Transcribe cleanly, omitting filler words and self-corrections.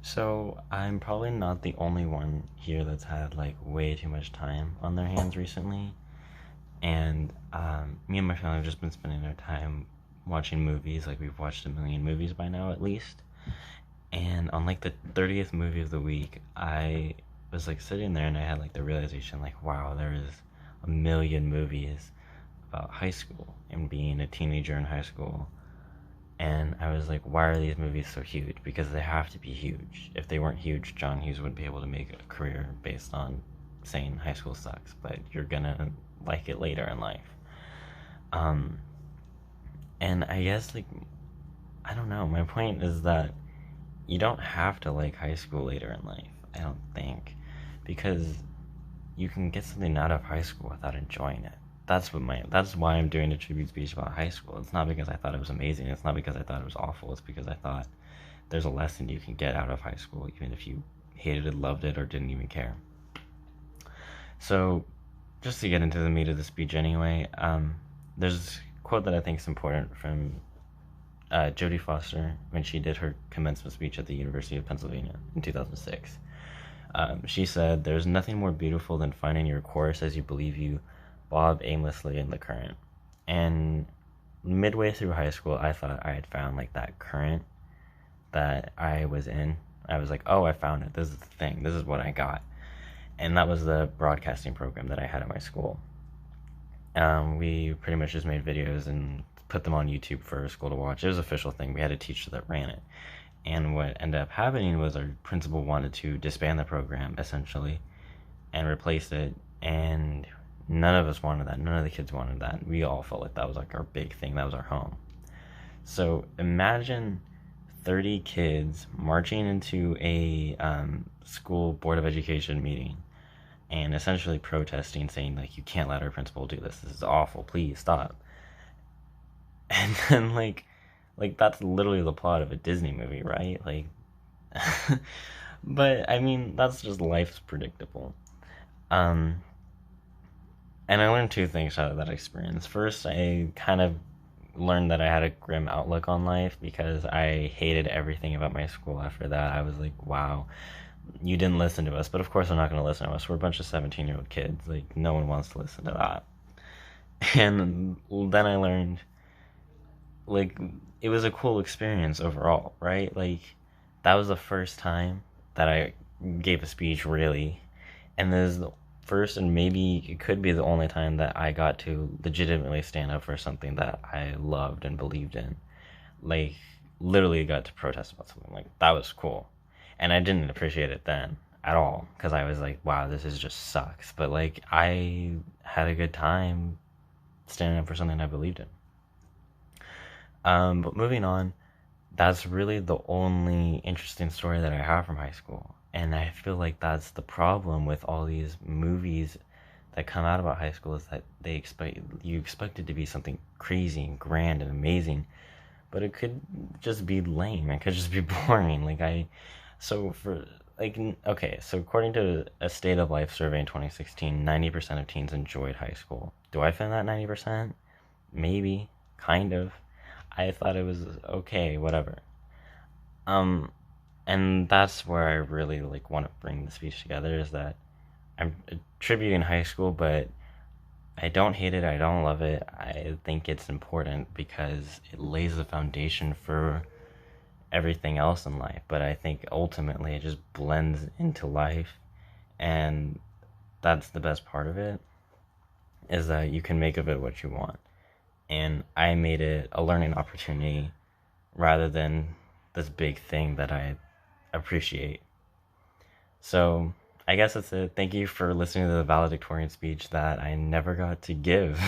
So I'm probably not the only one here that's had like way too much time on their hands recently, and me and my family have just been spending our time watching movies. Like we've watched a million movies by now at least. And on like the 30th movie of the week, I was like sitting there and I had like the realization like, wow, there is a million movies about high school and being a teenager in high school. And I was like, why are these movies so huge? Because they have to be huge. If they weren't huge, John Hughes wouldn't be able to make a career based on saying high school sucks, but you're gonna like it later in life. Um, and I guess, like, I don't know. My point is that you don't have to like high school later in life, I don't think. Because you can get something out of high school without enjoying it. That's why I'm doing a tribute speech about high school. It's not because I thought it was amazing. It's not because I thought it was awful. It's because I thought there's a lesson you can get out of high school, even if you hated it, loved it, or didn't even care. So, just to get into the meat of the speech anyway, there's a quote that I think is important from Jodie Foster when she did her commencement speech at the University of Pennsylvania in 2006. She said, "There's nothing more beautiful than finding your course as you believe you bob aimlessly in the current." And midway through high school, I thought I had found like that current that I was in. I was like, oh, I found it. This is the thing. This is what I got. And that was the broadcasting program that I had at my school. We pretty much just made videos and put them on YouTube for school to watch. It was an official thing. We had a teacher that ran it. And what ended up happening was our principal wanted to disband the program, essentially, and replace it. And none of us wanted that. None of the kids wanted that. We all felt like that was like our big thing. That was our home. So imagine 30 kids marching into a school board of education meeting and essentially protesting, saying like, you can't let our principal do this. This is awful. Please stop. And then like that's literally the plot of a Disney movie, right? Like, but I mean that's just life's predictable. Um, and I learned two things out of that experience. First, I kind of learned that I had a grim outlook on life because I hated everything about my school after that. I was like, wow, you didn't listen to us. But of course, I'm not going to listen to us. We're a bunch of 17-year-old kids. Like, no one wants to listen to that. And then I learned, like, it was a cool experience overall, right? Like, that was the first time that I gave a speech, really. And this is the first and maybe it could be the only time that I got to legitimately stand up for something that I loved and believed in. Like, literally got to protest about something. Like, that was cool. And I didn't appreciate it then at all because I was like, wow, this is just sucks. But, like, I had a good time standing up for something I believed in. But moving on, that's really the only interesting story that I have from high school. And I feel like that's the problem with all these movies that come out about high school is that you expect it to be something crazy and grand and amazing, but it could just be lame. It could just be boring. So for like okay, so according to a State of Life survey in 2016, 90% of teens enjoyed high school. Do I find that 90%? Maybe, kind of. I thought it was okay, whatever. Um, and that's where I really like want to bring the speech together is that I'm attributing high school, but I don't hate it. I don't love it. I think it's important because it lays the foundation for everything else in life. But I think ultimately it just blends into life, and that's the best part of it is that you can make of it what you want. And I made it a learning opportunity rather than this big thing that I appreciate. So I guess that's it. Thank you for listening to the valedictorian speech that I never got to give.